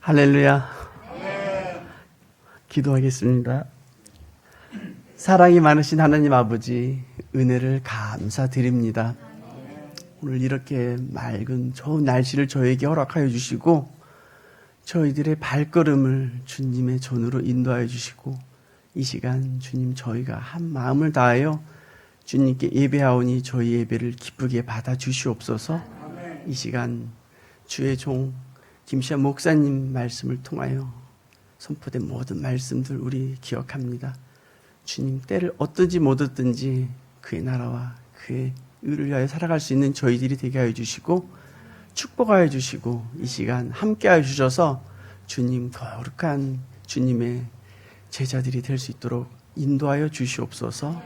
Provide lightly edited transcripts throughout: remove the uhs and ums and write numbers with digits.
할렐루야. 기도하겠습니다. 사랑이 많으신 하나님 아버지, 은혜를 감사드립니다. 오늘 이렇게 맑은 좋은 날씨를 저에게 허락하여 주시고 저희들의 발걸음을 주님의 존으로 인도하여 주시고 이 시간 주님 저희가 한 마음을 다하여 주님께 예배하오니 저희 예배를 기쁘게 받아 주시옵소서. 이 시간 주의 종 김시아 목사님 말씀을 통하여 선포된 모든 말씀들 우리 기억합니다. 주님 때를 얻든지 못 얻든지 그의 나라와 그의 의를 위하여 살아갈 수 있는 저희들이 되게 하여 주시고 축복하여 주시고 이 시간 함께 하여 주셔서 주님 거룩한 주님의 제자들이 될 수 있도록 인도하여 주시옵소서.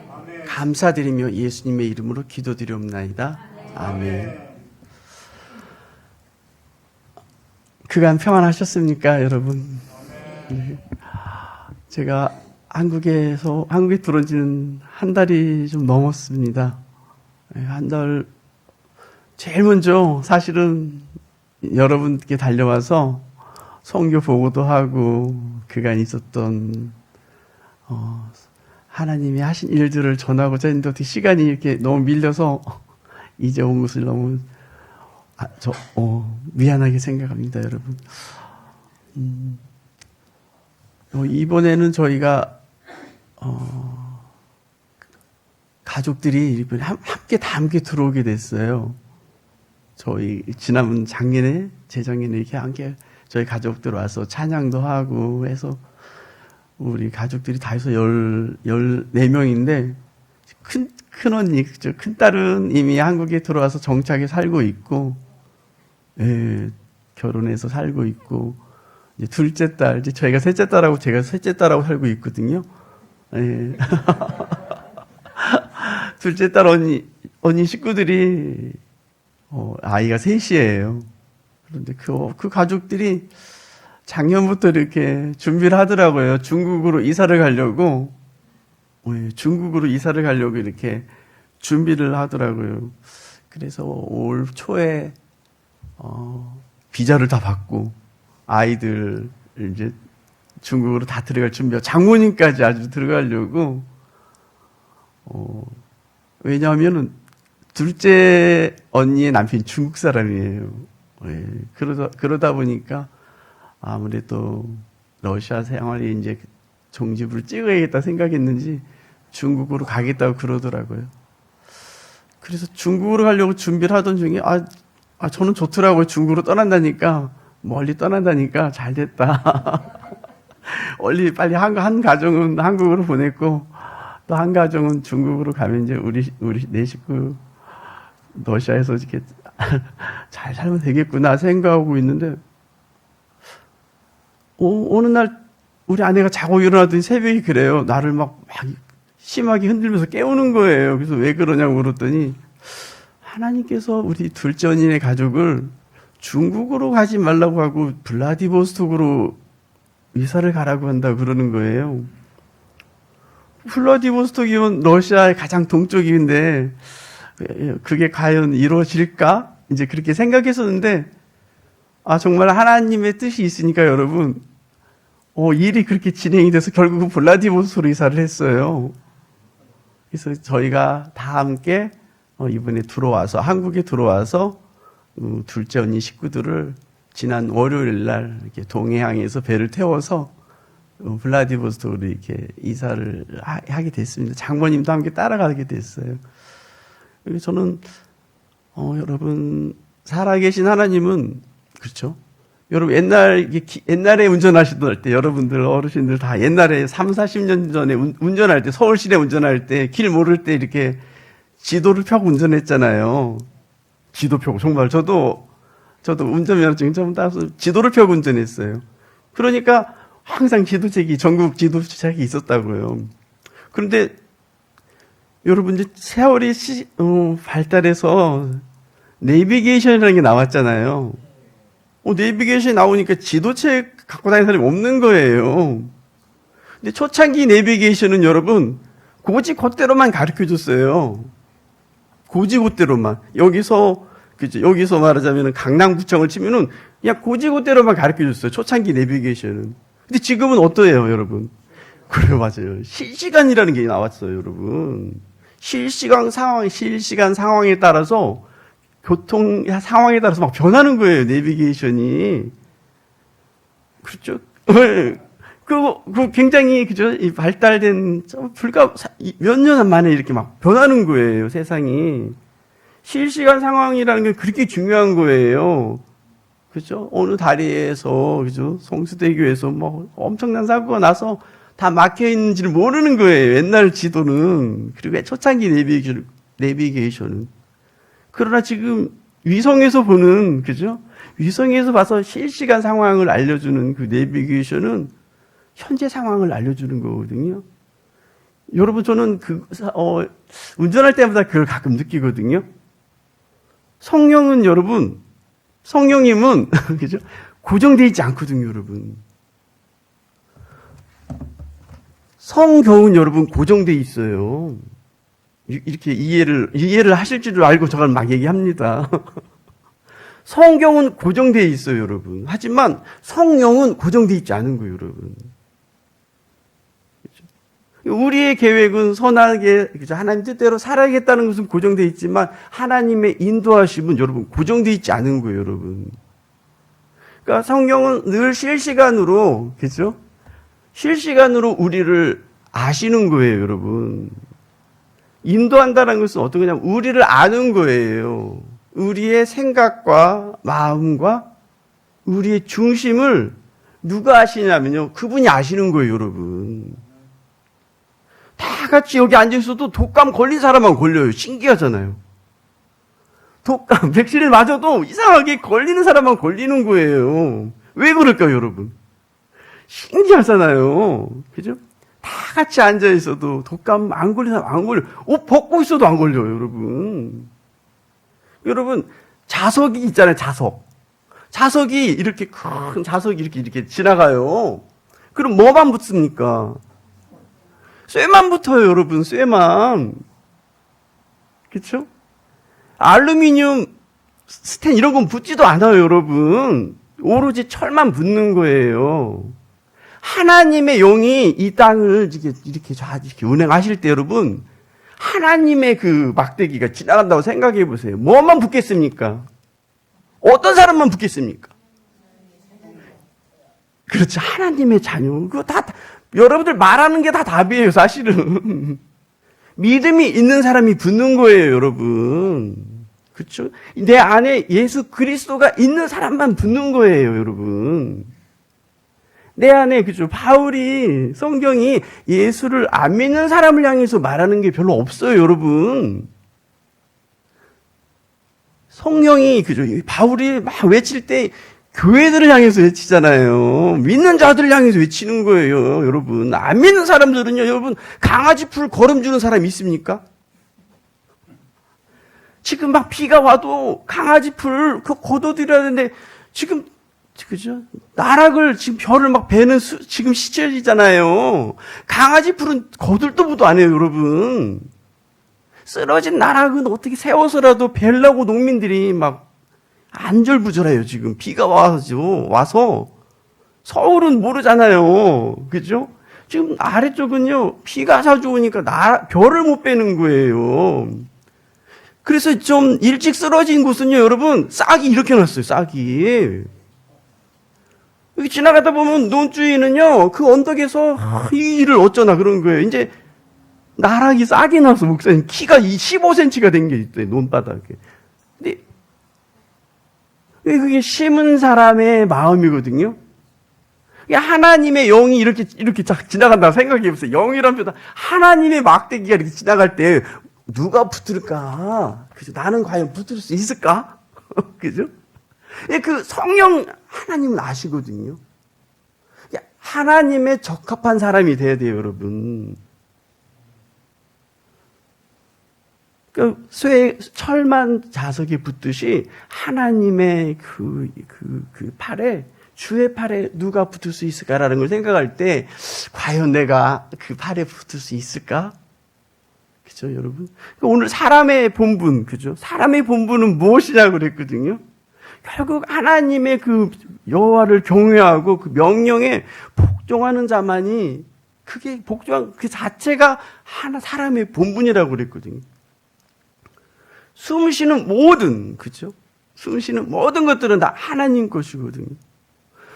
감사드리며 예수님의 이름으로 기도드리옵나이다. 아멘. 그간 평안하셨습니까, 여러분? 네. 제가 한국에 들어온 지는 한 달이 좀 넘었습니다. 한 달, 제일 먼저 사실은 여러분께 달려와서 선교 보고도 하고 그간 있었던 하나님이 하신 일들을 전하고자 했는데 어떻게 시간이 이렇게 너무 밀려서 이제 온 것을 너무 미안하게 생각합니다, 여러분. 이번에는 저희가 가족들이 이번에 함께 다 함께 들어오게 됐어요. 저희 작년에 재작년에 이렇게 함께 저희 가족들 와서 찬양도 하고 해서 우리 가족들이 다 해서 14명인데 큰 언니, 큰 딸은 이미 한국에 들어와서 정착해 살고 있고, 예, 결혼해서 살고 있고, 이제 둘째 딸, 이제 저희가 셋째 딸하고 제가 셋째 딸하고 살고 있거든요. 예. 둘째 딸 언니 식구들이, 아이가 셋이에요. 그런데 그 가족들이 작년부터 이렇게 준비를 하더라고요. 중국으로 이사를 가려고 이렇게 준비를 하더라고요. 그래서 올 초에 비자를 다 받고 아이들 이제 중국으로 다 들어갈 준비하고 장모님까지 아주 들어가려고 왜냐하면은 둘째 언니의 남편이 중국 사람이에요. 그러다 보니까 아무래도 러시아 생활이 이제 종지부를 찍어야겠다 생각했는지 중국으로 가겠다고 그러더라고요. 그래서 중국으로 가려고 준비를 하던 중에 저는 좋더라고요. 중국으로 멀리 떠난다니까 잘 됐다. 빨리 한 가정은 한국으로 보냈고 또 한 가정은 중국으로 가면 이제 우리 네 식구 러시아에서 이렇게 잘 살면 되겠구나 생각하고 있는데 어느 날 우리 아내가 자고 일어나더니 새벽에 그래요. 나를 막 심하게 흔들면서 깨우는 거예요. 그래서 왜 그러냐고 물었더니 하나님께서 우리 둘째 언니네 가족을 중국으로 가지 말라고 하고 블라디보스톡으로 이사를 가라고 한다고 그러는 거예요. 블라디보스톡이면 러시아의 가장 동쪽인데 그게 과연 이루어질까? 이제 그렇게 생각했었는데 정말 하나님의 뜻이 있으니까 여러분 일이 그렇게 진행이 돼서 결국은 블라디보스톡으로 이사를 했어요. 그래서 저희가 다 함께 이번에 한국에 들어와서 둘째 언니 식구들을 지난 월요일 날 이렇게 동해항에서 배를 태워서 블라디보스톡으로 이렇게 이사를 하게 됐습니다. 장모님도 함께 따라가게 됐어요. 저는 여러분 살아계신 하나님은 그렇죠. 여러분 옛날에 운전하시던 때 여러분들 어르신들 다 옛날에 30-40년 전에 운전할 때 서울시내 운전할 때 길 모를 때 이렇게 지도를 펴고 운전했잖아요. 지도 펴고 정말 저도 운전면허증 처음 따서 지도를 펴고 운전했어요. 그러니까 항상 전국 지도책이 있었다고요. 그런데 여러분 이제 세월이 발달해서 내비게이션이라는 게 나왔잖아요. 내비게이션이 나오니까 지도책 갖고 다니는 사람이 없는 거예요. 근데 초창기 내비게이션은 여러분 고지곧대로만 가르쳐 줬어요. 고지곧대로만. 여기서 그죠? 여기서 말하자면 강남구청을 치면은 그냥 고지고대로만 가르쳐 줬어요. 초창기 내비게이션은. 근데 지금은 어떠해요, 여러분? 그래요, 맞아요. 실시간이라는 게 나왔어요, 여러분. 실시간 상황에 따라서 교통 상황에 따라서 막 변하는 거예요, 내비게이션이. 그렇죠? 그 굉장히, 그죠? 이 발달된, 불과 몇 년 만에 이렇게 막 변하는 거예요, 세상이. 실시간 상황이라는 게 그렇게 중요한 거예요. 그죠? 어느 다리에서, 그죠? 성수대교에서 뭐 엄청난 사고가 나서 다 막혀 있는지를 모르는 거예요, 옛날 지도는. 그리고 초창기 내비게이션은. 그러나 지금 위성에서 보는, 그죠? 위성에서 봐서 실시간 상황을 알려주는 그 내비게이션은 현재 상황을 알려주는 거거든요. 여러분, 저는 운전할 때마다 그걸 가끔 느끼거든요. 성령은 여러분, 성령님은, 그죠? 고정되어 있지 않거든요, 여러분. 성경은 여러분 고정되어 있어요. 이렇게 이해를 하실 줄 알고 저걸 막 얘기합니다. 성경은 고정되어 있어요, 여러분. 하지만 성령은 고정되어 있지 않은 거예요, 여러분. 우리의 계획은 선하게, 하나님 뜻대로 살아야겠다는 것은 고정되어 있지만 하나님의 인도하심은 여러분 고정되어 있지 않은 거예요, 여러분. 그러니까 성령은 늘 실시간으로, 그죠? 실시간으로 우리를 아시는 거예요, 여러분. 인도한다는 것은 어떤 거냐면 우리를 아는 거예요. 우리의 생각과 마음과 우리의 중심을 누가 아시냐면요. 그분이 아시는 거예요, 여러분. 다 같이 여기 앉아있어도 독감 걸린 사람만 걸려요. 신기하잖아요. 독감, 백신을 맞아도 이상하게 걸리는 사람만 걸리는 거예요. 왜 그럴까요, 여러분? 신기하잖아요. 그죠? 다 같이 앉아있어도 독감 안 걸리는 사람 안 걸려. 옷 벗고 있어도 안 걸려요, 여러분. 여러분, 자석이 있잖아요, 자석. 자석이 이렇게 큰 자석이 이렇게 지나가요. 그럼 뭐만 붙습니까? 쇠만 붙어요, 여러분, 쇠만. 그쵸? 알루미늄 스텐 이런 건 붙지도 않아요, 여러분. 오로지 철만 붙는 거예요. 하나님의 영이 이 땅을 이렇게 운행하실 때 여러분, 하나님의 그 막대기가 지나간다고 생각해 보세요. 뭐만 붙겠습니까? 어떤 사람만 붙겠습니까? 그렇죠. 하나님의 자녀. 그거 여러분들 말하는 게 다 답이에요, 사실은. 믿음이 있는 사람이 붙는 거예요, 여러분. 그렇죠? 내 안에 예수 그리스도가 있는 사람만 붙는 거예요, 여러분. 내 안에, 그죠? 바울이, 성경이 예수를 안 믿는 사람을 향해서 말하는 게 별로 없어요, 여러분. 성령이, 그죠? 바울이 막 외칠 때 교회들을 향해서 외치잖아요. 믿는 자들을 향해서 외치는 거예요, 여러분. 안 믿는 사람들은요, 여러분, 강아지 풀 걸음 주는 사람 있습니까? 지금 막 비가 와도 강아지 풀 걷어들여야 되는데, 지금, 그죠? 나락을, 지금 별을 막 베는 지금 시절이잖아요. 강아지 풀은 거들떠보도 안 해요, 여러분. 쓰러진 나락은 어떻게 세워서라도 베려고 농민들이 막 안절부절해요, 지금. 비가 와서. 서울은 모르잖아요. 그죠? 지금 아래쪽은요, 비가 자주 오니까 별을 못 빼는 거예요. 그래서 좀 일찍 쓰러진 곳은요, 여러분, 싹이 이렇게 났어요, 싹이. 여기 지나가다 보면 논주인은요, 그 언덕에서 이 일을 어쩌나 그런 거예요. 이제 나락이 싹이 나서 목사님 키가 15cm가 된 게 있대요, 논바닥에. 근데 그게 심은 사람의 마음이거든요. 하나님의 영이 이렇게 쫙 지나간다고 생각해 보세요. 영이란 표현, 하나님의 막대기가 이렇게 지나갈 때 누가 붙을까? 그죠? 나는 과연 붙을 수 있을까? 그죠? 그 성령 하나님은 아시거든요. 하나님의 적합한 사람이 돼야 돼요, 여러분. 그 철만 자석에 붙듯이 하나님의 그 팔에, 주의 팔에 누가 붙을 수 있을까라는 걸 생각할 때, 과연 내가 그 팔에 붙을 수 있을까? 그죠, 여러분? 그러니까 오늘 사람의 본분, 그죠? 사람의 본분은 무엇이냐고 그랬거든요. 결국 하나님의 그 여호와를 경외하고 그 명령에 복종하는 자만이 그게 복종한 그 자체가 하나 사람의 본분이라고 그랬거든요. 숨 쉬는 모든, 그죠? 숨 쉬는 모든 것들은 다 하나님 것이거든요.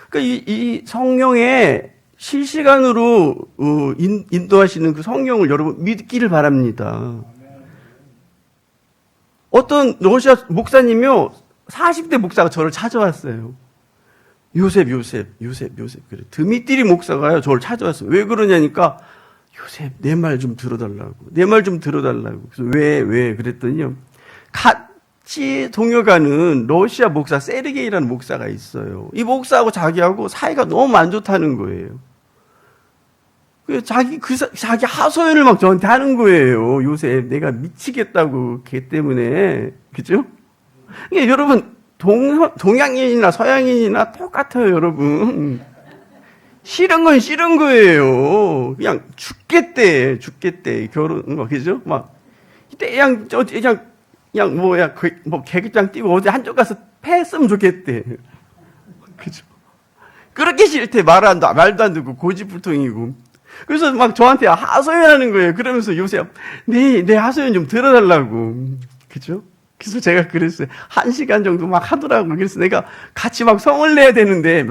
그러니까 이 성령에 실시간으로 인도하시는 그 성령을 여러분 믿기를 바랍니다. 어떤 러시아 목사님이요, 40대 목사가 저를 찾아왔어요. 요셉. 그래. 드미트리 목사가요, 저를 찾아왔어요. 왜 그러냐니까, 요셉, 내 말 좀 들어달라고. 그래서 왜? 그랬더니요, 같이 동역하는 러시아 목사, 세르게이라는 목사가 있어요. 이 목사하고 자기하고 사이가 너무 안 좋다는 거예요. 자기 하소연을 막 저한테 하는 거예요. 요셉, 내가 미치겠다고, 걔 때문에. 그죠? 이게 여러분, 동양인이나 서양인이나 똑같아요, 여러분. 싫은 건 싫은 거예요. 그냥 죽겠대. 결혼, 그죠? 그냥 계급장 띄고 어디 한쪽 가서 패했으면 좋겠대. 그죠? 그렇게 싫대. 말도 안 듣고 고집불통이고. 그래서 막 저한테 하소연하는 거예요. 그러면서 요새 내 하소연 좀 들어달라고. 그죠? 그래서 제가 그랬어요. 1시간 정도 막 하더라고. 그래서 내가 같이 막 성을 내야 되는데,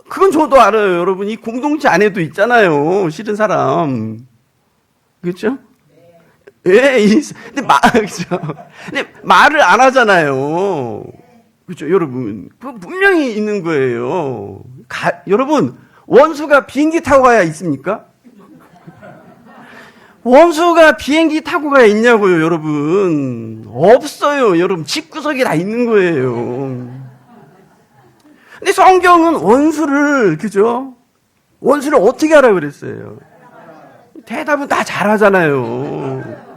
그건 저도 알아요. 여러분, 이 공동체 안에도 있잖아요. 싫은 사람. 그렇죠? 예, 그죠? 근데 말을 안 하잖아요. 그렇죠, 여러분. 그거 분명히 있는 거예요. 여러분, 원수가 비행기 타고 가야 있습니까? 원수가 비행기 타고 가야 있냐고요, 여러분. 없어요, 여러분. 집구석에 다 있는 거예요. 근데 성경은 원수를, 그죠? 원수를 어떻게 하라고 그랬어요? 대답은 다 잘하잖아요.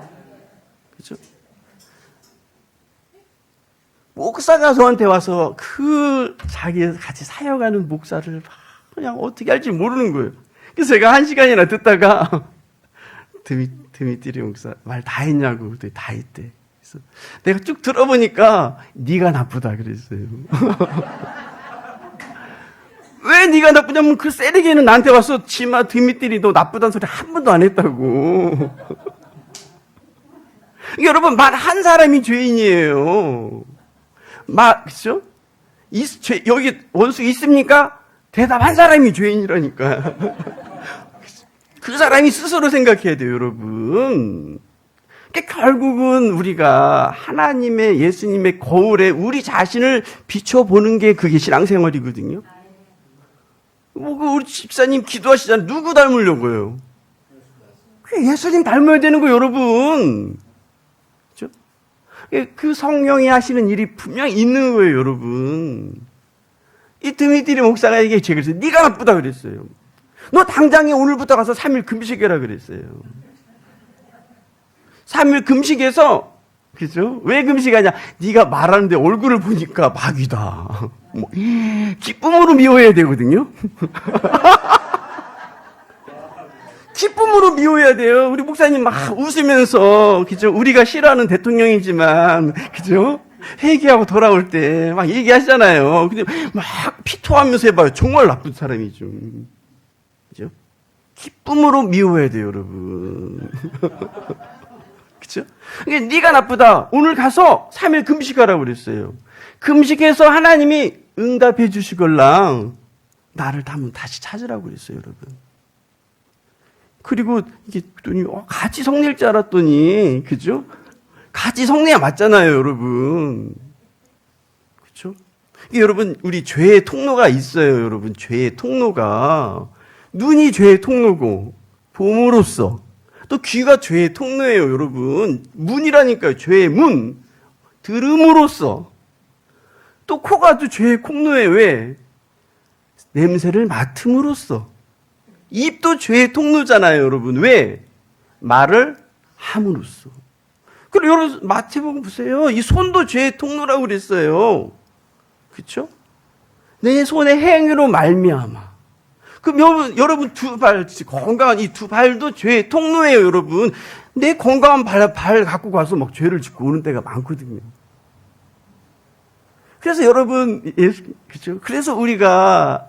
그죠? 목사가 저한테 와서 자기 같이 사역하는 목사를 그냥 어떻게 할지 모르는 거예요. 그래서 제가 1시간이나 듣다가 드미트리 목사 말 다 했냐고. 그랬더니 다 했대. 그래서 내가 쭉 들어보니까 네가 나쁘다 그랬어요. 왜 네가 나쁘냐면 그 세르게이는 나한테 와서 지마 드미트리 너 나쁘다는 소리 한 번도 안 했다고. 여러분, 말 한 사람이 죄인이에요. 그죠? 여기 원수 있습니까? 대답 한 사람이 죄인이라니까. 그 사람이 스스로 생각해야 돼요, 여러분. 그러니까 결국은 우리가 하나님의, 예수님의 거울에 우리 자신을 비춰보는 게 그게 신앙생활이거든요. 우리 집사님 기도하시잖아요. 누구 닮으려고요? 예수님 닮아야 되는 거예요, 여러분. 그렇죠? 그 성령이 하시는 일이 분명히 있는 거예요, 여러분. 이 드미트리 목사가 이게 제가 그랬어요. 네가 나쁘다 그랬어요. 너 당장에 오늘부터 가서 3일 금식해라 그랬어요. 3일 금식해서, 그죠? 왜 금식하냐? 네가 말하는데 얼굴을 보니까 마귀다. 기쁨으로 미워해야 되거든요. 기쁨으로 미워해야 돼요. 우리 목사님 막 웃으면서, 그죠? 우리가 싫어하는 대통령이지만, 그죠? 회개하고 돌아올 때 막 얘기하시잖아요. 근데 막 피토하면서 해봐요. 정말 나쁜 사람이죠. 그죠? 기쁨으로 미워해야 돼요, 여러분. 그죠? 그러니까 네가 나쁘다. 오늘 가서 3일 금식하라고 그랬어요. 금식해서 하나님이 응답해 주시걸랑 나를 다시 찾으라고 그랬어요, 여러분. 그리고 이게 같이 성낼 줄 알았더니, 그죠? 같이 성내야 맞잖아요, 여러분. 그렇죠? 여러분, 우리 죄의 통로가 있어요, 여러분. 죄의 통로가. 눈이 죄의 통로고 봄으로써 또 귀가 죄의 통로예요, 여러분. 문이라니까요. 죄의 문. 들음으로써 또 코가 또 죄의 통로예요. 왜? 냄새를 맡음으로써. 입도 죄의 통로잖아요, 여러분. 왜? 말을 함으로써. 그리고 여러분 마태복음 보세요. 이 손도 죄의 통로라고 그랬어요. 그렇죠? 내 손의 행위로 말미암아. 그럼 여러분 두 발, 건강한 이 두 발도 죄의 통로예요, 여러분. 내 건강한 발 갖고 가서 막 죄를 짓고 오는 때가 많거든요. 그래서 여러분, 그죠? 그래서 우리가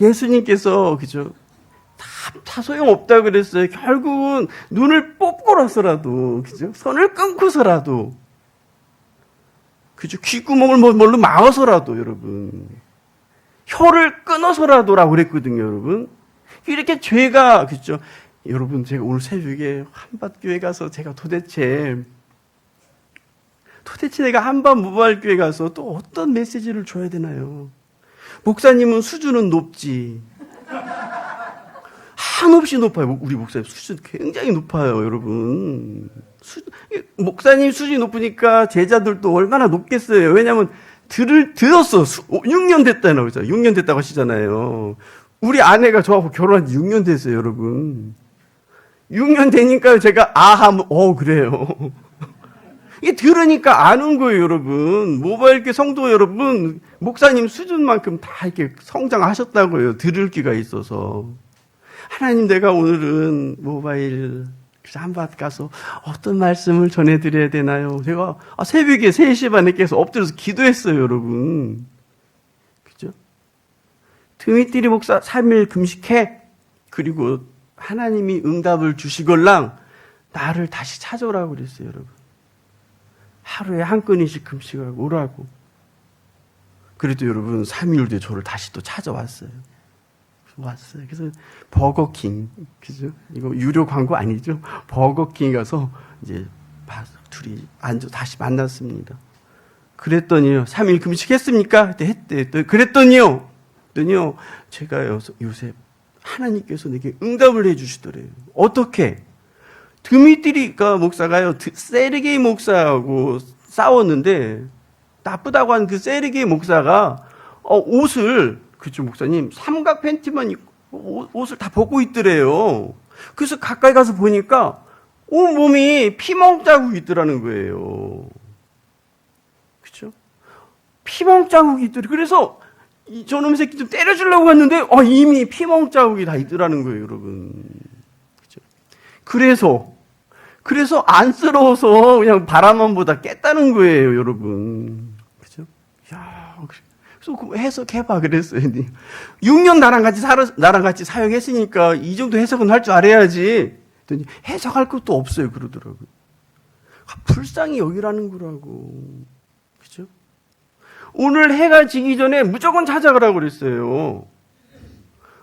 예수님께서, 그죠? 다 소용없다고 그랬어요. 결국은 눈을 뽑고라서라도, 그죠? 손을 끊고서라도, 그죠? 귓구멍을 뭘로 막아서라도, 여러분. 혀를 끊어서라도라고 그랬거든요, 여러분. 이렇게 죄가, 그죠? 여러분, 제가 오늘 새벽에 한밭교회 가서 제가 도대체 내가 한밭 무발교회 가서 또 어떤 메시지를 줘야 되나요? 목사님은 수준은 높지. 한없이 높아요. 우리 목사님 수준 굉장히 높아요, 여러분. 목사님 수준이 높으니까 제자들도 얼마나 높겠어요. 왜냐하면 들었어. 6년 됐다고 하잖아요. 6년 됐다고 하시잖아요. 우리 아내가 저하고 결혼한 지 6년 됐어요, 여러분. 6년 되니까 제가 하면 그래요. 이게 들으니까 아는 거예요, 여러분. 모바일교회 성도 여러분, 목사님 수준만큼 다 이렇게 성장하셨다고요. 들을 기가 있어서. 하나님, 내가 오늘은 모바일 한밭 가서 어떤 말씀을 전해드려야 되나요? 제가 새벽에 3시 반에 깨서 엎드려서 기도했어요, 여러분. 그죠? 드미트리 목사 3일 금식해. 그리고 하나님이 응답을 주시걸랑 나를 다시 찾아오라고 그랬어요, 여러분. 하루에 한 건씩 금식하고 오라고. 그래도 여러분 3일 뒤에 저를 다시 또 찾아왔어요. 그래서 버거킹, 그죠? 이거 유료 광고 아니죠? 버거킹 가서 이제 둘이 다시 만났습니다. 그랬더니요, 3일 금식했습니까? 그때 했대. 그랬더니요, 제가 요새 하나님께서 내게 응답을 해주시더래요. 어떻게? 드미트리가 목사가요, 세르게이 목사하고 싸웠는데, 나쁘다고 한 그 세르게이 목사가, 옷을, 그쵸, 목사님, 삼각 팬티만 입고, 옷을 다 벗고 있더래요. 그래서 가까이 가서 보니까, 온 몸이 피멍 자국이 있더라는 거예요. 그쵸? 피멍 자국이 있더래요. 그래서, 저놈 새끼 좀 때려주려고 했는데, 이미 피멍 자국이 다 있더라는 거예요, 여러분. 그쵸? 그래서 안쓰러워서 그냥 바람만 보다 깼다는 거예요, 여러분. 그죠? 야, 그래서 해석해봐, 그랬어요. 6년 나랑 같이 사역했으니까 이 정도 해석은 할 줄 알아야지. 해석할 것도 없어요, 그러더라고요. 불쌍히 여기라는 거라고. 그죠? 오늘 해가 지기 전에 무조건 찾아가라고 그랬어요.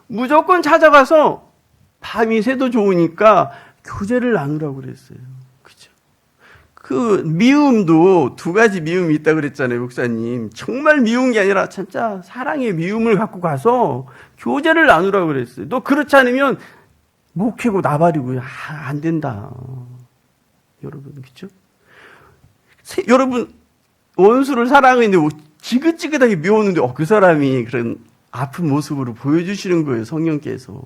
무조건 찾아가서 밤이 새도 좋으니까 교제를 나누라고 그랬어요. 그죠? 그 미움도 2가지 미움이 있다고 그랬잖아요, 목사님. 정말 미운 게 아니라 진짜 사랑의 미움을 갖고 가서 교제를 나누라고 그랬어요. 너 그렇지 않으면 목회고 나발이고 안 된다. 여러분, 그죠? 여러분, 원수를 사랑했는데 지긋지긋하게 미웠는데 그 사람이 그런 아픈 모습으로 보여주시는 거예요, 성령께서.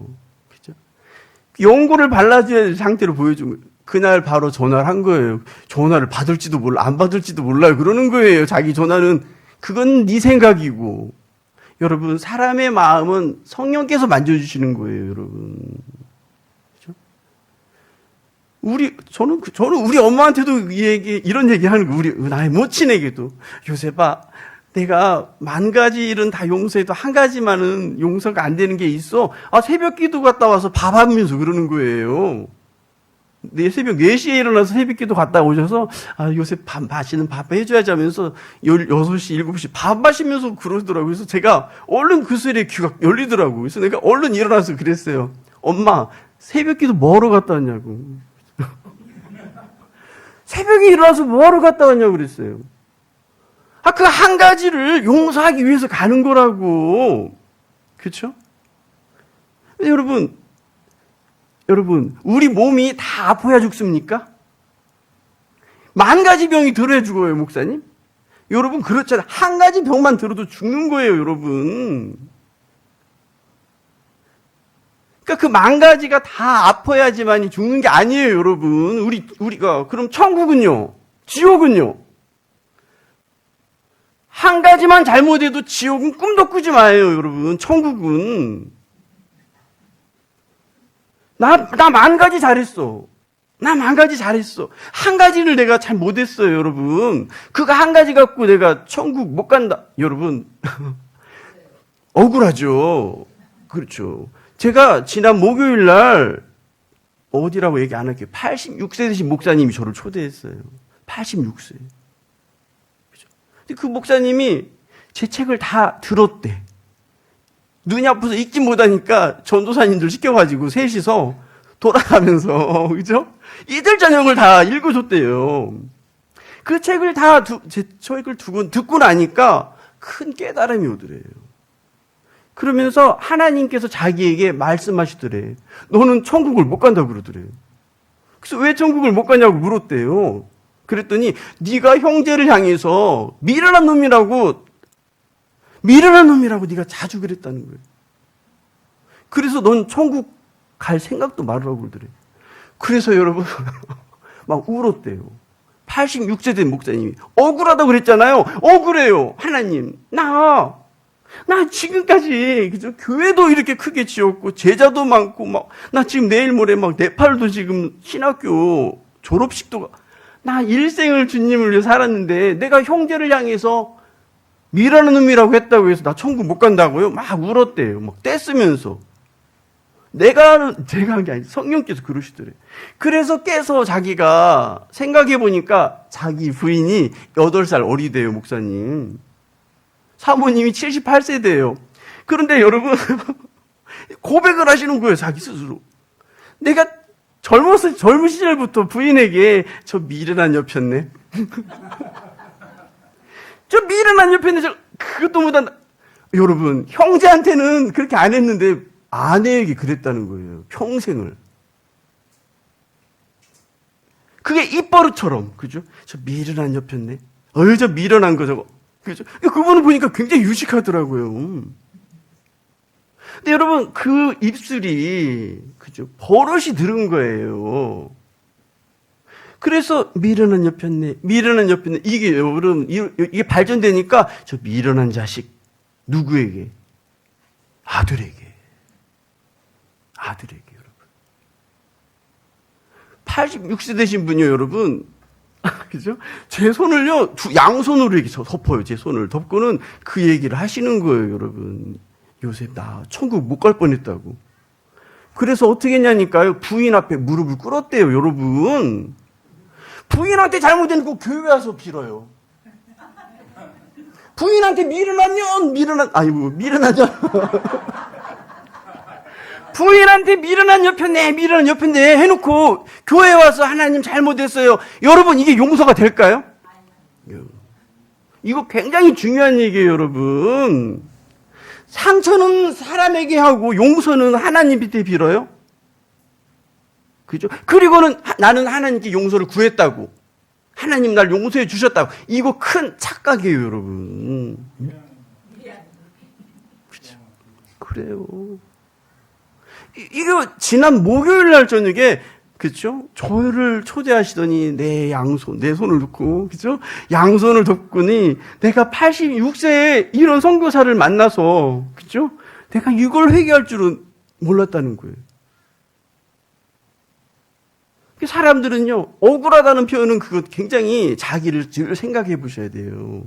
연고를 발라줘야 될 상태로 보여준 거예요. 그날 바로 전화를 한 거예요. 전화를 받을지도 몰라, 안 받을지도 몰라요. 그러는 거예요. 자기 전화는. 그건 네 생각이고. 여러분, 사람의 마음은 성령께서 만져주시는 거예요, 여러분. 그렇죠? 저는 우리 엄마한테도 이런 얘기 하는 거예요. 나의 모친에게도. 요셉아, 내가 10,000가지 일은 다 용서해도 한 가지만은 용서가 안 되는 게 있어. 새벽 기도 갔다 와서 밥하면서 그러는 거예요. 새벽 4시에 일어나서 새벽 기도 갔다 오셔서, 요새 맛있는 밥 해줘야지 하면서 6시, 7시 밥 마시면서 그러더라고요. 그래서 제가 얼른 그 소리에 귀가 열리더라고요. 그래서 내가 얼른 일어나서 그랬어요. 엄마, 새벽 기도 뭐하러 갔다 왔냐고. 새벽에 일어나서 뭐하러 갔다 왔냐고 그랬어요. 그 한 가지를 용서하기 위해서 가는 거라고. 그렇죠? 여러분, 우리 몸이 다 아파야 죽습니까? 10,000가지 병이 들어야 죽어요, 목사님? 여러분, 그렇잖아요. 한 가지 병만 들어도 죽는 거예요, 여러분. 그러니까 그 10,000가지가 다 아파야지만이 죽는 게 아니에요, 여러분. 우리가. 그럼 천국은요? 지옥은요? 한 가지만 잘못해도 지옥은 꿈도 꾸지 마요, 여러분. 천국은. 나 만 가지 잘했어. 나 만 가지 잘했어. 한 가지를 내가 잘 못했어요, 여러분. 그거 한 가지 갖고 내가 천국 못 간다. 여러분, 억울하죠. 그렇죠. 제가 지난 목요일 날, 어디라고 얘기 안 할게요. 86세 되신 목사님이 저를 초대했어요. 86세. 그죠? 근데 그 목사님이 제 책을 다 들었대. 눈이 아파서 읽지 못하니까 전도사님들 시켜가지고 셋이서 돌아가면서, 그죠? 이들 저녁을 다 읽어줬대요. 그 책을 제 책을 듣고 나니까 큰 깨달음이 오더래요. 그러면서 하나님께서 자기에게 말씀하시더래. 너는 천국을 못 간다고 그러더래요. 그래서 왜 천국을 못 가냐고 물었대요. 그랬더니 네가 형제를 향해서 미련한 놈이라고 네가 자주 그랬다는 거예요. 그래서 넌 천국 갈 생각도 말으라고 그러더래. 그래서 여러분 막 울었대요. 86세 된 목사님이 억울하다고 그랬잖아요. 억울해요. 하나님, 나 지금까지 그죠? 교회도 이렇게 크게 지었고 제자도 많고 나 지금 내일 모레 네팔도 지금 신학교 졸업식도 나 일생을 주님을 위해 살았는데 내가 형제를 향해서 미라는 놈이라고 했다고 해서 나 천국 못 간다고요? 막 울었대요. 막 떼쓰면서. 제가 한 게 아니지. 성령께서 그러시더래. 그래서 깨서 자기가 생각해보니까 자기 부인이 8살 어리대요, 목사님. 사모님이 78세대예요. 그런데 여러분, 고백을 하시는 거예요, 자기 스스로. 내가 젊은 시절부터 부인에게 저 미련한 여편네. 저 미련한 여편네, 그것도 못한다. 여러분, 형제한테는 그렇게 안 했는데, 아내에게 그랬다는 거예요. 평생을. 그게 입버릇처럼, 그죠? 저 미련한 여편네. 저 미련한 거 저거. 그죠? 그분을 보니까 굉장히 유식하더라고요. 근데 여러분, 그 입술이, 그죠? 버릇이 들은 거예요. 그래서 미련한 여편네. 이게 여러분, 이게 발전되니까 저 미련한 자식. 누구에게? 아들에게, 여러분. 86세 되신 분이요, 여러분. 그죠? 제 손을요, 양손으로 이렇게 덮어요. 제 손을 덮고는 그 얘기를 하시는 거예요, 여러분. 요셉, 나 천국 못 갈 뻔했다고. 그래서 어떻게 했냐니까요? 부인 앞에 무릎을 꿇었대요, 여러분. 부인한테 잘못해놓고 교회 와서 빌어요. 부인한테 미련한 부인한테 미련한 여편네 해놓고 교회 와서 하나님 잘못했어요. 여러분, 이게 용서가 될까요? 이거 굉장히 중요한 얘기예요, 여러분. 상처는 사람에게 하고 용서는 하나님한테 빌어요. 그죠? 그리고는 나는 하나님께 용서를 구했다고. 하나님 날 용서해 주셨다고. 이거 큰 착각이에요, 여러분. 그죠? 그래요. 이거 지난 목요일 날 저녁에, 그죠? 저를 초대하시더니 내 손을 놓고, 그죠? 양손을 덮고니 내가 86세에 이런 선교사를 만나서, 그죠? 내가 이걸 회개할 줄은 몰랐다는 거예요. 사람들은요, 억울하다는 표현은 그거 굉장히 자기를 생각해 보셔야 돼요.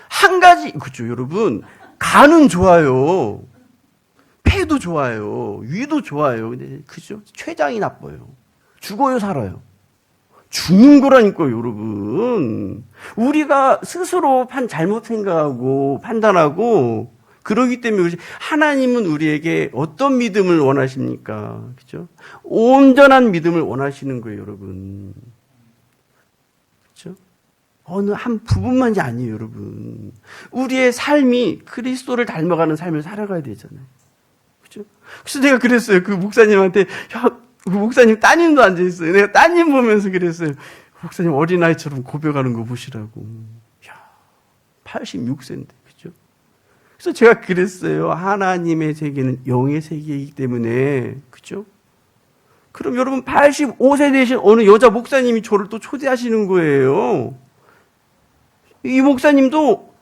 한 가지, 그죠, 여러분? 간은 좋아요. 폐도 좋아요. 위도 좋아요. 근데, 그죠? 췌장이 나빠요. 죽어요, 살아요? 죽는 거라니까요, 여러분. 우리가 스스로 잘못 생각하고 판단하고 그러기 때문에 하나님은 우리에게 어떤 믿음을 원하십니까? 그죠? 온전한 믿음을 원하시는 거예요, 여러분. 그죠? 어느 한 부분만이 아니에요, 여러분. 우리의 삶이 그리스도를 닮아가는 삶을 살아가야 되잖아요. 그죠? 그래서 내가 그랬어요. 그 목사님한테, 그 목사님 따님도 앉아있어요. 내가 따님 보면서 그랬어요. 목사님 어린아이처럼 고백하는 거 보시라고. 86세인데. 그래서 제가 그랬어요. 하나님의 세계는 영의 세계이기 때문에, 그죠? 그럼 여러분 85세 되신 어느 여자 목사님이 저를 또 초대하시는 거예요. 이 목사님도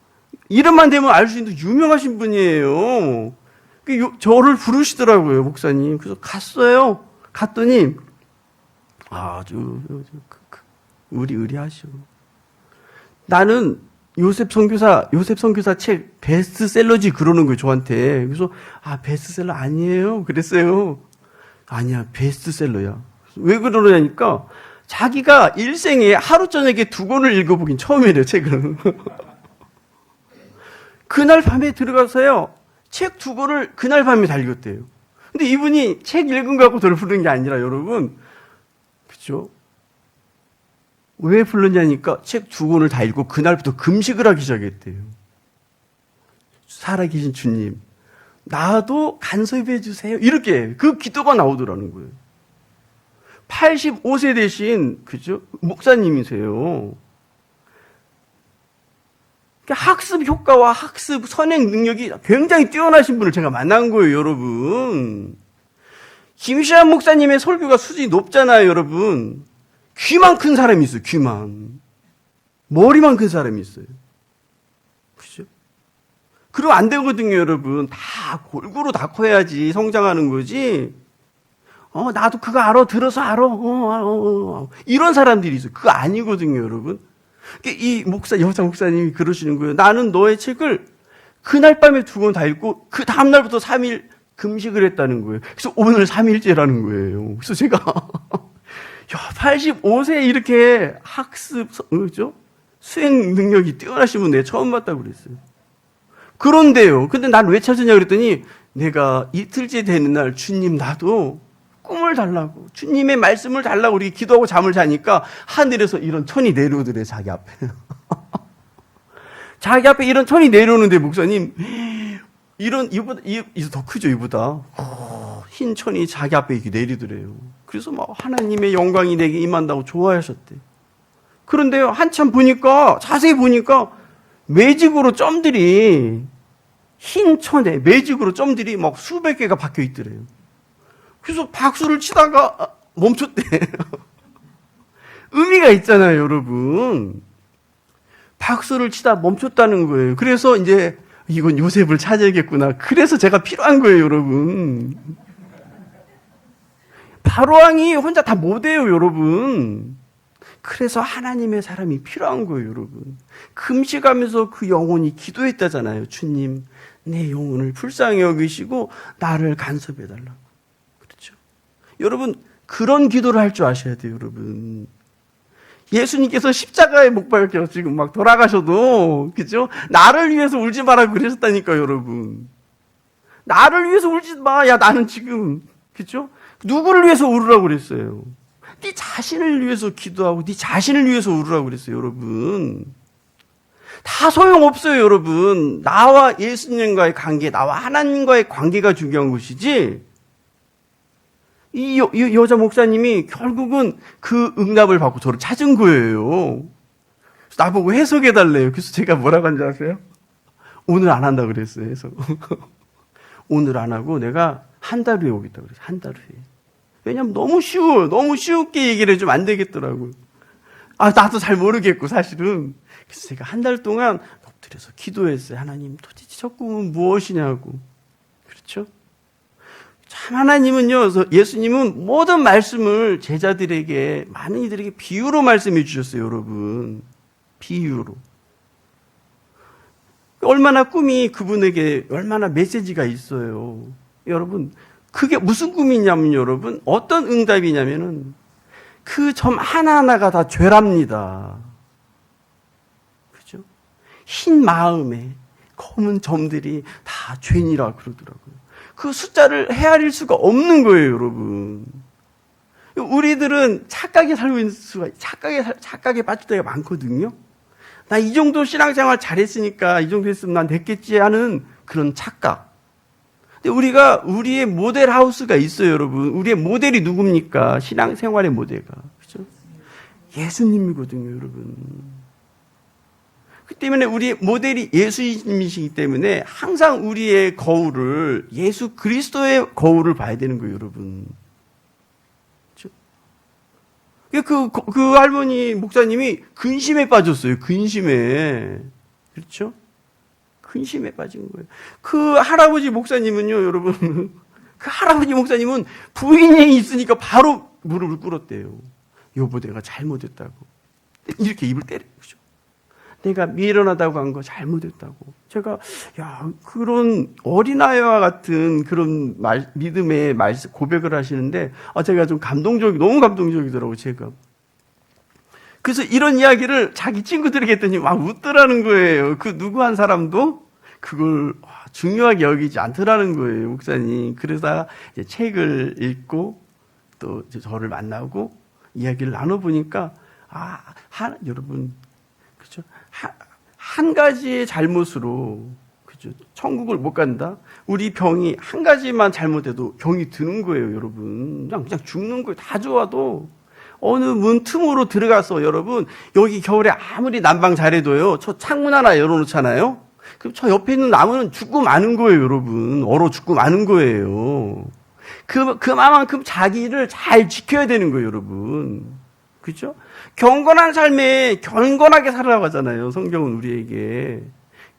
이름만 대면 알 수 있는 유명하신 분이에요. 저를 부르시더라고요, 목사님. 그래서 갔어요. 갔더니 아주 의리하셔. 나는 요셉 선교사 책 베스트셀러지 그러는 거예요, 저한테. 그래서 베스트셀러 아니에요. 그랬어요. 아니야, 베스트셀러야. 왜 그러냐니까 자기가 일생에 하루 저녁에 2권을 읽어보긴 처음이래요, 책을. 그날 밤에 들어가서요, 책 2권을 그날 밤에 다 읽었대요. 근데 이분이 책 읽은 거 갖고 저를 부르는 게 아니라, 여러분, 그죠? 왜 불렀냐니까 책 2권을 다 읽고 그날부터 금식을 하기 시작했대요. 살아계신 주님, 나도 간섭해 주세요. 이렇게 그 기도가 나오더라는 거예요. 85세 되신, 그죠? 목사님이세요. 학습 효과와 학습 선행 능력이 굉장히 뛰어나신 분을 제가 만난 거예요, 여러분. 김시환 목사님의 설교가 수준이 높잖아요, 여러분. 귀만 큰 사람이 있어요, 귀만. 머리만 큰 사람이 있어요. 그죠? 그리고 안 되거든요, 여러분. 다 골고루 다 커야지 성장하는 거지. 나도 그거 알아, 들어서 알아. 이런 사람들이 있어요. 그거 아니거든요, 여러분. 이 여자 목사님이 그러시는 거예요. 나는 너의 책을 그날 밤에 2권 다 읽고 그 다음날부터 3일 금식을 했다는 거예요. 그래서 오늘 3일째라는 거예요. 그래서 제가 85세에 이렇게 학습, 그죠? 수행 능력이 뛰어나신 분 내가 처음 봤다고 그랬어요. 그런데요. 근데 난 왜 찾으냐 그랬더니 내가 이틀째 되는 날 주님 나도 꿈을 달라고, 주님의 말씀을 달라고 우리 기도하고 잠을 자니까 하늘에서 이런 천이 내려오더래, 자기 앞에. 자기 앞에 이런 천이 내려오는데, 목사님, 이보다 더 크죠, 이보다. 흰 천이 자기 앞에 이렇게 내리더래요. 그래서 막 하나님의 영광이 내게 임한다고 좋아하셨대. 그런데요, 한참 보니까, 자세히 보니까, 매직으로 점들이, 흰 천에 매직으로 점들이 막 수백 개가 박혀 있더래요. 그래서 박수를 치다가 멈췄대. 의미가 있잖아요, 여러분. 박수를 치다 멈췄다는 거예요. 그래서 이제 이건 요셉을 찾아야겠구나. 그래서 제가 필요한 거예요, 여러분. 바로왕이 혼자 다 못해요, 여러분. 그래서 하나님의 사람이 필요한 거예요, 여러분. 금식하면서 그 영혼이 기도했다잖아요. 주님, 내 영혼을 불쌍히 여기시고 나를 간섭해달라고. 여러분, 그런 기도를 할 줄 아셔야 돼요, 여러분. 예수님께서 십자가에 못 박혀 지금 막 돌아가셔도, 그죠? 나를 위해서 울지 마라고 그러셨다니까요, 여러분. 나를 위해서 울지 마. 야, 나는 지금, 그죠? 누구를 위해서 울으라고 그랬어요? 네 자신을 위해서 기도하고, 네 자신을 위해서 울으라고 그랬어요, 여러분. 다 소용없어요, 여러분. 나와 예수님과의 관계, 나와 하나님과의 관계가 중요한 것이지, 이 여자 목사님이 결국은 그 응답을 받고 저를 찾은 거예요. 나보고 해석해달래요. 그래서 제가 뭐라고 한지 아세요? 오늘 안 한다 그랬어요, 해석. 오늘 안 하고 내가 한 달 후에 오겠다 그랬어요. 한 달 후에. 왜냐면 너무 쉬워요. 너무 쉽게 얘기를 해주면 안 되겠더라고요. 나도 잘 모르겠고, 사실은. 그래서 제가 한 달 동안 엎드려서 기도했어요. 하나님, 도대체 저 꿈은 무엇이냐고. 그렇죠? 참, 하나님은요, 예수님은 모든 말씀을 제자들에게, 많은 이들에게 비유로 말씀해 주셨어요, 여러분. 비유로. 얼마나 꿈이 그분에게 얼마나 메시지가 있어요. 여러분, 그게 무슨 꿈이냐면, 여러분, 어떤 응답이냐면은, 그 점 하나하나가 다 죄랍니다. 그죠? 흰 마음에 검은 점들이 다 죄니라 그러더라고요. 그 숫자를 헤아릴 수가 없는 거예요, 여러분. 우리들은 착각에 살고 있는 수가, 착각에 빠질 때가 많거든요. 나 이 정도 신앙생활 잘했으니까 이 정도 했으면 난 됐겠지 하는 그런 착각. 근데 우리의 모델 하우스가 있어요, 여러분. 우리의 모델이 누굽니까? 신앙생활의 모델가. 그죠? 예수님이거든요, 여러분. 그 때문에 우리의 모델이 예수님이시기 때문에 항상 우리의 거울을, 예수 그리스도의 거울을 봐야 되는 거예요, 여러분. 그렇죠? 그 할머니, 목사님이 근심에 빠졌어요, 근심에. 그렇죠? 근심에 빠진 거예요. 그 할아버지 목사님은요, 여러분, 그 할아버지 목사님은 부인이 있으니까 바로 무릎을 꿇었대요. 여보, 내가 잘못했다고. 이렇게 입을 때린 거죠. 내가 미련하다고 한 거 잘못했다고. 제가, 그런 어린아이와 같은 그런 믿음의 고백을 하시는데, 제가 좀 너무 감동적이더라고요, 제가. 그래서 이런 이야기를 자기 친구들에게 했더니 막 웃더라는 거예요. 그 누구 한 사람도 그걸 중요하게 여기지 않더라는 거예요, 목사님. 그래서 이제 책을 읽고 또 저를 만나고 이야기를 나눠보니까, 여러분, 그죠? 한 가지의 잘못으로, 그죠? 천국을 못 간다? 우리 병이 한 가지만 잘못해도 병이 드는 거예요, 여러분. 그냥 죽는 거예요. 다 좋아도. 어느 문 틈으로 들어가서, 여러분, 여기 겨울에 아무리 난방 잘해도요, 저 창문 하나 열어놓잖아요? 그럼 저 옆에 있는 나무는 죽고 마는 거예요, 여러분. 얼어 죽고 마는 거예요. 그만큼 자기를 잘 지켜야 되는 거예요, 여러분. 그죠? 경건한 삶에 경건하게 살아라고 하잖아요. 성경은 우리에게.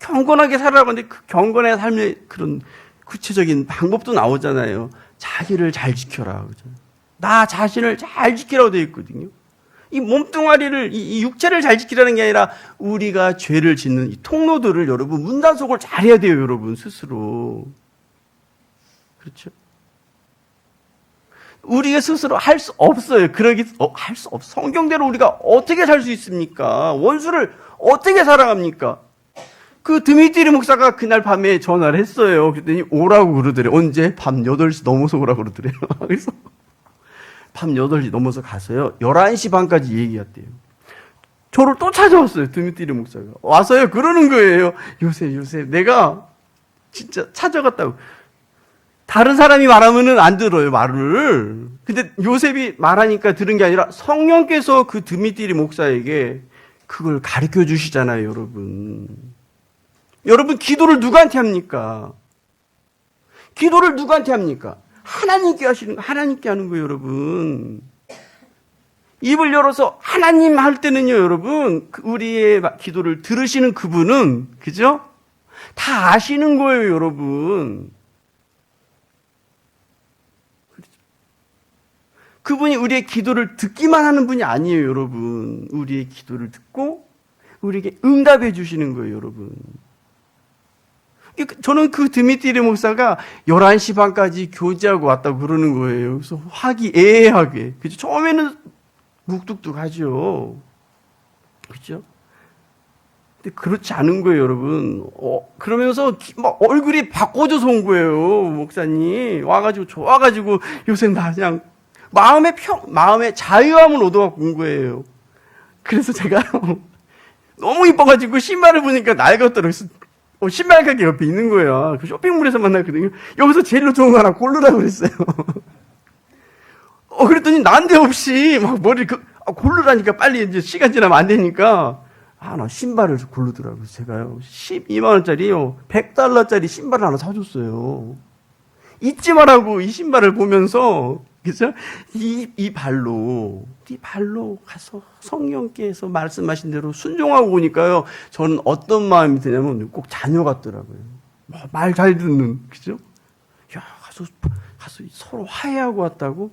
경건하게 살아라고 하는데 그 경건의 삶의 그런 구체적인 방법도 나오잖아요. 자기를 잘 지켜라. 그죠? 나 자신을 잘 지키라고 되어 있거든요. 이 몸뚱아리를, 이 육체를 잘 지키라는 게 아니라 우리가 죄를 짓는 이 통로들을 여러분 문단속을 잘해야 돼요, 여러분 스스로. 그렇죠? 우리가 스스로 할 수 없어요. 할 수 없어. 성경대로 우리가 어떻게 살 수 있습니까? 원수를 어떻게 살아갑니까? 그 드미트리 목사가 그날 밤에 전화를 했어요. 그랬더니 오라고 그러더래요. 언제? 밤 8시 넘어서 오라고 그러더래요. 그래서 밤 8시 넘어서 가서요. 11시 반까지 얘기했대요. 저를 또 찾아왔어요. 드미트리 목사가. 와서요. 그러는 거예요. 요셉, 내가 진짜 찾아갔다고. 다른 사람이 말하면은 안 들어요, 말을. 근데 요셉이 말하니까 들은 게 아니라 성령께서 그 드미트리 목사에게 그걸 가르쳐 주시잖아요, 여러분. 여러분, 기도를 누구한테 합니까? 기도를 누구한테 합니까? 하나님께 하는 거예요, 여러분. 입을 열어서 하나님 할 때는요, 여러분, 우리의 기도를 들으시는 그분은, 그죠? 다 아시는 거예요, 여러분. 그분이 우리의 기도를 듣기만 하는 분이 아니에요, 여러분. 우리의 기도를 듣고 우리에게 응답해 주시는 거예요, 여러분. 저는 그 드미트리 목사가 11시 반까지 교제하고 왔다고 그러는 거예요. 그래서 화기애애하게. 그죠? 처음에는 묵뚝뚝하죠. 그죠? 근데 그렇지 않은 거예요, 여러분. 그러면서 막 얼굴이 바꿔줘서 온 거예요, 목사님. 와가지고, 좋아가지고, 요새 나 그냥 마음의 자유함을 얻어갖고 온 거예요. 그래서 제가 너무 이뻐가지고 신발을 보니까 낡았더라고요. 신발 가게 옆에 있는 거예요. 그 쇼핑몰에서 만났거든요. 여기서 제일 좋은 거 하나 고르라고 그랬어요. 그랬더니 난데없이 막 고르라니까 빨리 이제 시간 지나면 안 되니까 나 신발을 고르더라고요. 제가요. 12만원짜리요. $100짜리 신발을 하나 사줬어요. 잊지 말라고 이 신발을 보면서 그죠? 이 발로 가서 성령께서 말씀하신 대로 순종하고 오니까요. 저는 어떤 마음이 드냐면 꼭 자녀 같더라고요. 말 잘 듣는, 그죠? 가서 서로 화해하고 왔다고?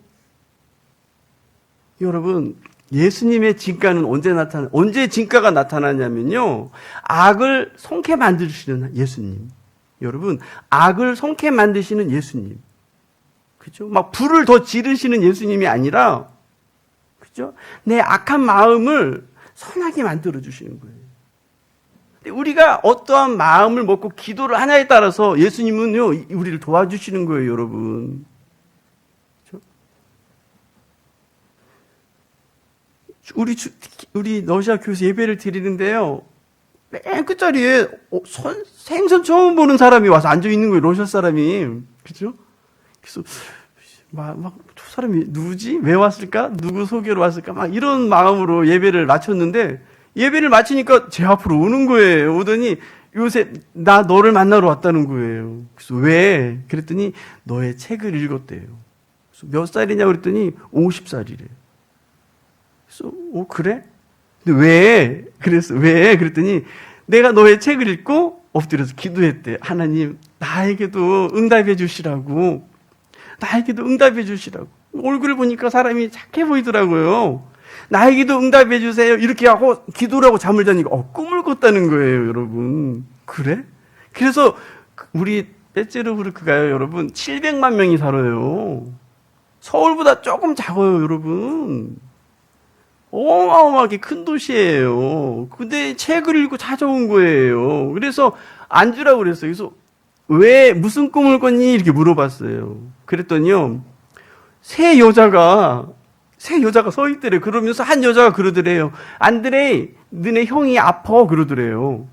여러분, 예수님의 진가는 언제 진가가 나타나냐면요. 악을 성케 만드시는 예수님. 여러분, 악을 성케 만드시는 예수님. 그죠? 막 불을 더 지르시는 예수님이 아니라, 그죠? 내 악한 마음을 선하게 만들어주시는 거예요. 근데 우리가 어떠한 마음을 먹고 기도를 하냐에 따라서 예수님은요, 우리를 도와주시는 거예요, 여러분. 그죠? 우리 러시아 교회에서 예배를 드리는데요, 맨 끝자리에 생선 처음 보는 사람이 와서 앉아 있는 거예요, 러시아 사람이. 그죠? 그래서 저 사람이 누구지? 왜 왔을까? 누구 소개로 왔을까? 막 이런 마음으로 예배를 마쳤는데 예배를 마치니까 제 앞으로 오는 거예요. 오더니 요새 나 너를 만나러 왔다는 거예요. 그래서 왜? 그랬더니 너의 책을 읽었대요. 그래서 몇 살이냐고 그랬더니 50살이래요. 그래서 그래? 근데 왜? 왜? 그랬더니 내가 너의 책을 읽고 엎드려서 기도했대. 하나님 나에게도 응답해 주시라고. 나에게도 응답해 주시라고. 얼굴을 보니까 사람이 착해 보이더라고요. 나에게도 응답해 주세요. 이렇게 하고 기도를 하고 잠을 자니까 꿈을 꿨다는 거예요, 여러분. 그래? 그래서 우리 베츠르부르크가요, 여러분, 700만 명이 살아요. 서울보다 조금 작아요, 여러분. 어마어마하게 큰 도시예요. 근데 책을 읽고 찾아온 거예요. 그래서 앉으라고 그랬어요. 그래서 왜 무슨 꿈을 꿨니? 이렇게 물어봤어요. 그랬더니요, 세 여자가 서 있더래요. 그러면서 한 여자가 그러더래요. 안드레이, 너네 형이 아파. 그러더래요.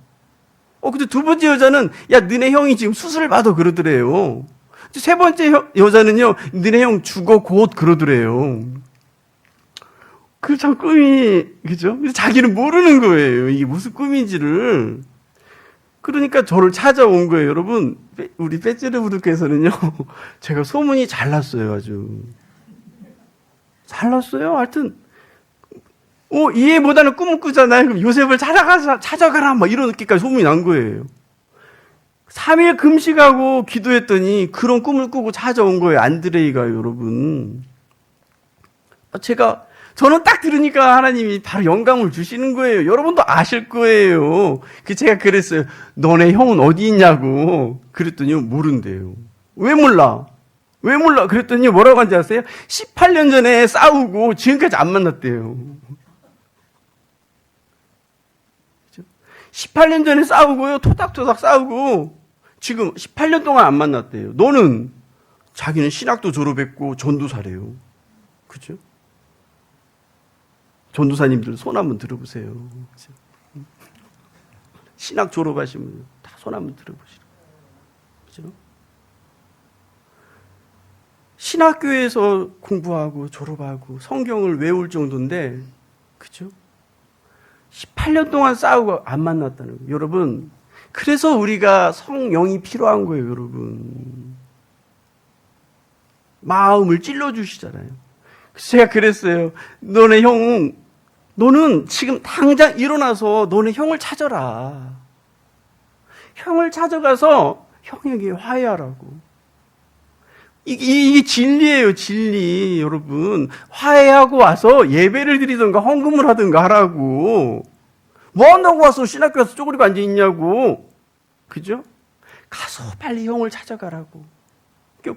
근데 두 번째 여자는, 야, 너네 형이 지금 수술을 받아. 그러더래요. 세 번째 여자는요, 너네 형 죽어 곧. 그러더래요. 그 참 꿈이, 그죠? 자기는 모르는 거예요. 이게 무슨 꿈인지를. 그러니까 저를 찾아온 거예요. 여러분, 우리 베츠르부르크에서는요, 제가 소문이 잘 났어요. 아주. 잘 났어요. 하여튼, 이해보다는 꿈을 꾸잖아요. 그럼 요셉을 찾아가라. 막 이런 느낌까지 소문이 난 거예요. 3일 금식하고 기도했더니 그런 꿈을 꾸고 찾아온 거예요. 안드레이가, 여러분. 저는 딱 들으니까 하나님이 바로 영감을 주시는 거예요. 여러분도 아실 거예요. 제가 그랬어요. 너네 형은 어디 있냐고. 그랬더니 모른대요. 왜 몰라? 그랬더니 뭐라고 한지 아세요? 18년 전에 싸우고 지금까지 안 만났대요. 18년 전에 싸우고요. 토닥토닥 싸우고 지금 18년 동안 안 만났대요. 너는? 자기는 신학도 졸업했고 전도사래요. 그죠? 전도사님들 손 한번 들어보세요. 그죠? 신학 졸업하시면 다 손 한번 들어보시라고. 그죠? 신학교에서 공부하고 졸업하고 성경을 외울 정도인데, 그죠? 18년 동안 싸우고 안 만났다는 거예요. 여러분, 그래서 우리가 성령이 필요한 거예요, 여러분. 마음을 찔러주시잖아요. 그래서 제가 그랬어요. 너는 지금 당장 일어나서 너네 형을 찾아라. 형을 찾아가서 형에게 화해하라고. 이게 진리예요, 진리. 여러분, 화해하고 와서 예배를 드리든가 헌금을 하든가 하라고. 뭐 한다고 와서 신학교 가서 쪼그리고 앉아있냐고. 그죠? 가서 빨리 형을 찾아가라고.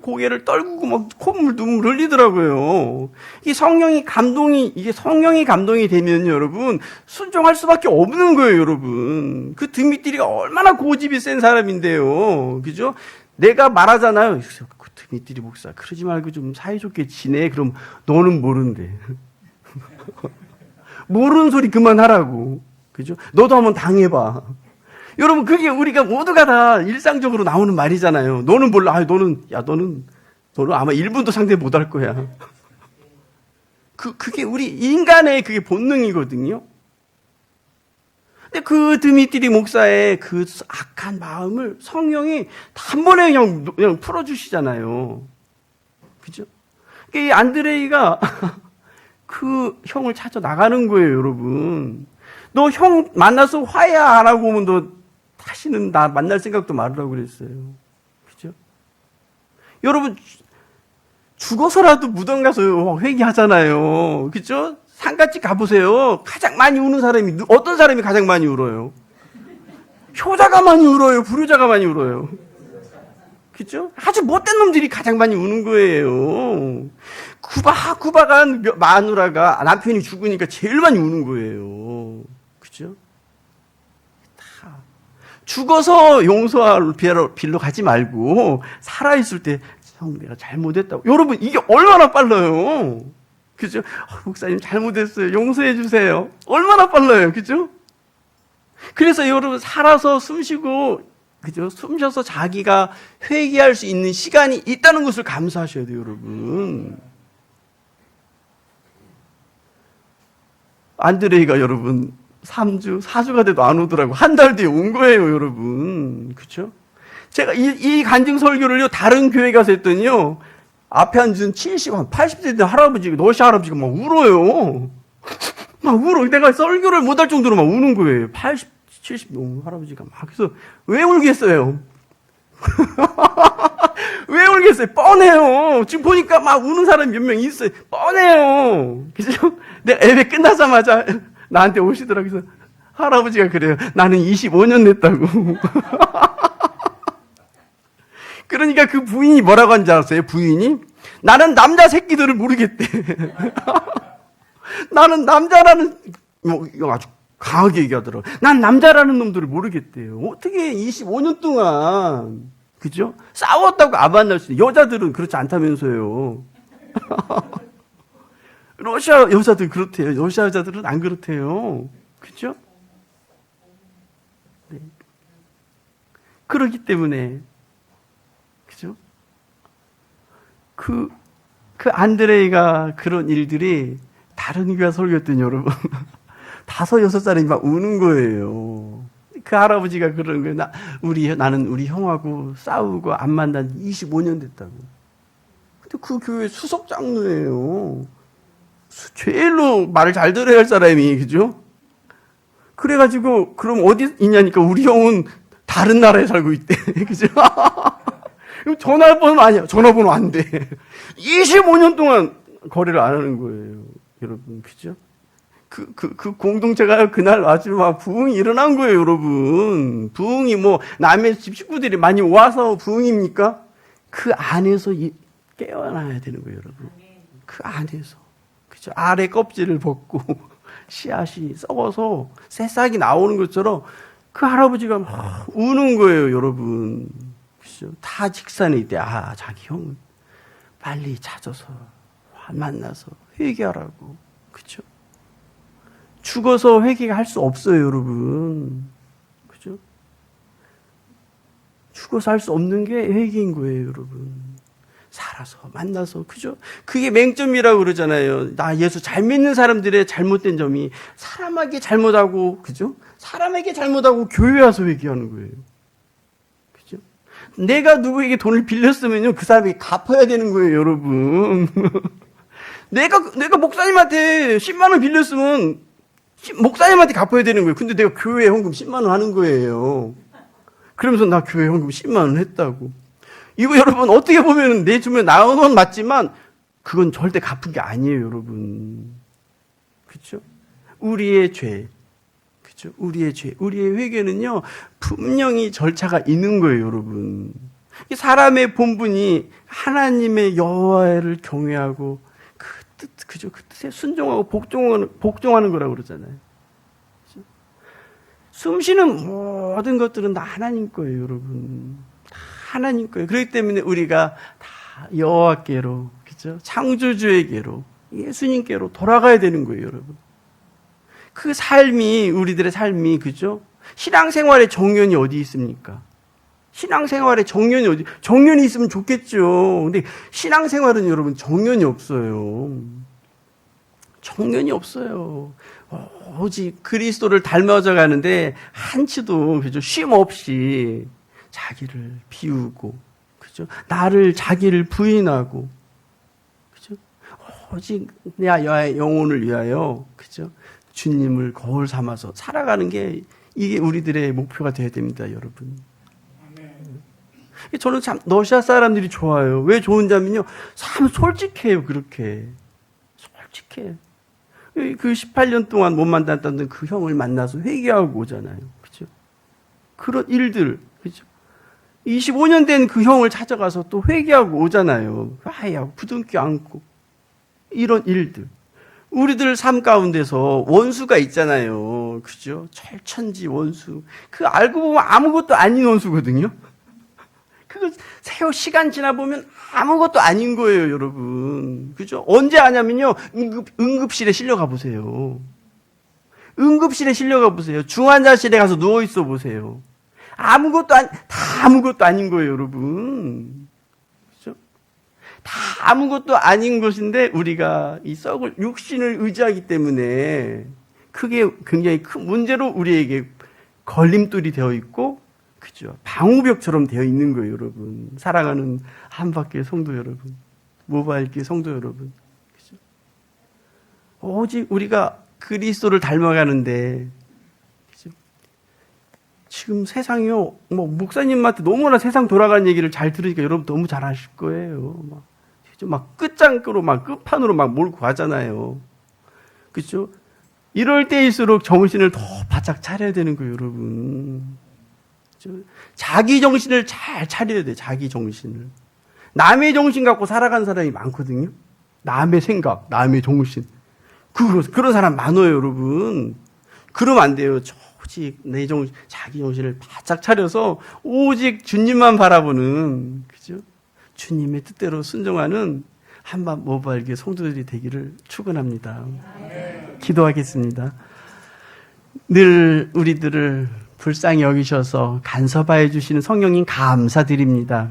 고개를 떨구고 막 콧물 눈물 흘리더라고요. 이게 성령이 감동이 되면 여러분 순종할 수밖에 없는 거예요, 여러분. 그 드미트리가 얼마나 고집이 센 사람인데요. 그죠? 내가 말하잖아요. 그 드미트리 목사 그러지 말고 좀 사이좋게 지내. 그럼 너는 모른대. 모르는 소리 그만하라고. 그죠? 너도 한번 당해봐. 여러분, 그게 우리가 모두가 다 일상적으로 나오는 말이잖아요. 너는 몰라. 너는 아마 1분도 상대 못 할 거야. 그게 우리 인간의 그게 본능이거든요. 근데 그 드미트리 목사의 그 악한 마음을 성령이 한 번에 그냥 풀어주시잖아요. 그죠? 이 안드레이가 그 형을 찾아 나가는 거예요, 여러분. 너 형 만나서 화해 안 하고 오면 너 다시는 나 만날 생각도 말으라고 그랬어요. 그죠? 여러분, 죽어서라도 무덤 가서 회개하잖아요. 그죠? 상가집 가보세요. 가장 많이 우는 사람이, 어떤 사람이 가장 많이 울어요? 효자가 많이 울어요? 불효자가 많이 울어요? 그죠? 아주 못된 놈들이 가장 많이 우는 거예요. 구박한 마누라가 남편이 죽으니까 제일 많이 우는 거예요. 그죠? 다. 죽어서 용서할 빌러 가지 말고, 살아있을 때, 형, 내가 잘못했다고. 여러분, 이게 얼마나 빨라요? 그죠? 목사님 잘못했어요. 용서해주세요. 얼마나 빨라요. 그죠? 그래서 여러분, 살아서 숨 쉬고, 그죠? 숨 쉬어서 자기가 회개할 수 있는 시간이 있다는 것을 감사하셔야 돼요, 여러분. 안드레이가 여러분, 3주, 4주가 돼도 안 오더라고. 한 달 뒤에 온 거예요, 여러분. 그쵸? 제가 이 간증 설교를요, 다른 교회 가서 했더니요, 앞에 앉은 70, 80대 된 할아버지가, 러시아 할아버지가 막 울어요. 막 울어. 내가 설교를 못할 정도로 막 우는 거예요. 80, 70 할아버지가 막. 그래서, 왜 울겠어요? 왜 울겠어요? 모르겠어요. 뻔해요. 지금 보니까 막 우는 사람이 몇 명 있어요. 뻔해요. 그죠? 내가 예배 끝나자마자 나한테 오시더라고요. 그래서 할아버지가 그래요. 나는 25년 냈다고. 그러니까 그 부인이 뭐라고 한줄 알았어요? 부인이? 나는 남자 새끼들을 모르겠대. 나는 남자라는, 이거 아주 강하게 얘기하더라고요. 난 남자라는 놈들을 모르겠대요. 어떻게 25년 동안, 그죠? 싸웠다고 안 만날 수 있어요. 여자들은 그렇지 않다면서요. 러시아 여자들 그렇대요. 러시아 여자들은 안 그렇대요. 그죠? 네. 그렇기 때문에, 그죠? 그 안드레이가 그런 일들이 다른 교회 설교했더니 여러분, 5, 6살이 막 우는 거예요. 그 할아버지가 그러는 거예요. 나는 우리 형하고 싸우고 안 만난 지 25년 됐다고. 근데 그 교회 수석 장로예요. 제일로 말을 잘 들어야 할 사람이, 그죠? 그래가지고, 그럼 어디 있냐니까 우리 형은 다른 나라에 살고 있대. 그죠? 전화번호 아니야. 전화번호 안 돼. 25년 동안 거래를 안 하는 거예요. 여러분, 그죠? 그 공동체가 그날 아주 막 부흥이 일어난 거예요, 여러분. 부흥이 뭐, 남의 집 식구들이 많이 와서 부흥입니까? 그 안에서 깨어나야 되는 거예요, 여러분. 그 안에서. 그죠? 아래 껍질을 벗고, 씨앗이 썩어서 새싹이 나오는 것처럼 그 할아버지가 막 우는 거예요, 여러분. 그죠? 다 직산에 있대. 자기 형은 빨리 찾아서 만나서 회개하라고. 그죠? 죽어서 회개할 수 없어요, 여러분. 그죠? 죽어서 할 수 없는 게 회개인 거예요, 여러분. 살아서, 만나서, 그죠? 그게 맹점이라고 그러잖아요. 나 예수 잘 믿는 사람들의 잘못된 점이 사람에게 잘못하고, 그죠? 사람에게 잘못하고 교회 와서 회개하는 거예요. 그죠? 내가 누구에게 돈을 빌렸으면요, 그 사람에게 갚아야 되는 거예요, 여러분. 내가 목사님한테 10만 원 빌렸으면 목사님한테 갚아야 되는 거예요. 근데 내가 교회에 헌금 10만 원 하는 거예요. 그러면서 나 교회에 헌금 10만 원 했다고. 이거 여러분 어떻게 보면 내 주변에 나온 건 맞지만 그건 절대 갚은 게 아니에요, 여러분. 그렇죠? 우리의 죄. 그렇죠? 우리의 죄. 우리의 회개는요. 분명히 절차가 있는 거예요, 여러분. 사람의 본분이 하나님의 여호와를 경외하고 그죠? 그 뜻에 순종하고 복종하는 거라고 그러잖아요. 그죠? 숨쉬는 모든 것들은 다 하나님 거예요, 여러분. 다 하나님 거예요. 그렇기 때문에 우리가 다 여호와께로, 그죠? 창조주에게로, 예수님께로 돌아가야 되는 거예요, 여러분. 그 삶이, 우리들의 삶이, 그죠? 신앙생활의 정연이 어디 있습니까? 신앙생활에 정연이 있으면 좋겠죠. 근데 신앙생활은 여러분 정연이 없어요. 정연이 없어요. 오직 그리스도를 닮아져 가는데 한치도, 그죠? 쉼 없이 자기를 비우고, 그죠? 자기를 부인하고, 그죠? 오직 내 영혼을 위하여, 그죠? 주님을 거울 삼아서 살아가는 게 이게 우리들의 목표가 되어야 됩니다, 여러분. 저는 참 러시아 사람들이 좋아요. 왜 좋은냐면요, 참 솔직해요. 그렇게 솔직해. 그 18년 동안 못 만났던 그 형을 만나서 회개하고 오잖아요. 그죠? 그런 일들, 그죠? 25년 된 그 형을 찾아가서 또 회개하고 오잖아요. 하야고 부둥켜 안고 이런 일들. 우리들 삶 가운데서 원수가 있잖아요. 그죠? 철천지 원수. 그 알고 보면 아무것도 아닌 원수거든요. 그거 시간 지나 보면 아무것도 아닌 거예요, 여러분. 그죠? 언제 아냐면요, 응급실에 실려가 보세요. 응급실에 실려가 보세요. 중환자실에 가서 누워 있어 보세요. 다 아무것도 아닌 거예요, 여러분. 그죠? 다 아무것도 아닌 것인데 우리가 이 썩을 육신을 의지하기 때문에 그게 굉장히 큰 문제로 우리에게 걸림돌이 되어 있고, 그죠? 방우벽처럼 되어 있는 거예요, 여러분. 사랑하는 한밖의 성도 여러분, 모바일 교회 성도 여러분, 그죠? 오직 우리가 그리스도를 닮아가는데, 그죠? 지금 세상이요, 뭐, 목사님한테 너무나 세상 돌아가는 얘기를 잘 들으니까 여러분 너무 잘 아실 거예요. 막 끝장으로, 막 끝판으로 막 몰고 가잖아요. 그렇죠? 이럴 때일수록 정신을 더 바짝 차려야 되는 거예요, 여러분. 그렇죠? 자기 정신을 잘 차려야 돼, 자기 정신을. 남의 정신 갖고 살아가는 사람이 많거든요. 남의 생각, 남의 정신. 그런 사람 많아요, 여러분. 그러면 안 돼요. 오직 내 정신, 자기 정신을 바짝 차려서 오직 주님만 바라보는, 그죠? 주님의 뜻대로 순종하는 한밤 모발게 성도들이 되기를 축원합니다. 기도하겠습니다. 늘 우리들을 불쌍히 여기셔서 간섭하여 주시는 성령님 감사드립니다.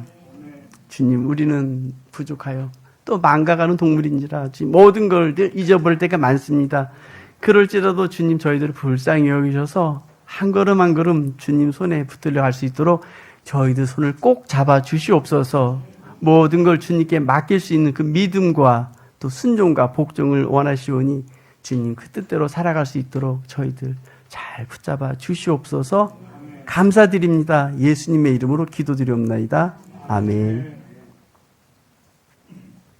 주님, 우리는 부족하여 또 망가가는 동물인지라 모든 걸 잊어버릴 때가 많습니다. 그럴지라도 주님 저희들을 불쌍히 여기셔서 한 걸음 한 걸음 주님 손에 붙들려 갈 수 있도록 저희들 손을 꼭 잡아 주시옵소서. 모든 걸 주님께 맡길 수 있는 그 믿음과 또 순종과 복종을 원하시오니 주님 그 뜻대로 살아갈 수 있도록 저희들 잘 붙잡아 주시옵소서. 감사드립니다. 예수님의 이름으로 기도드리옵나이다. 아멘.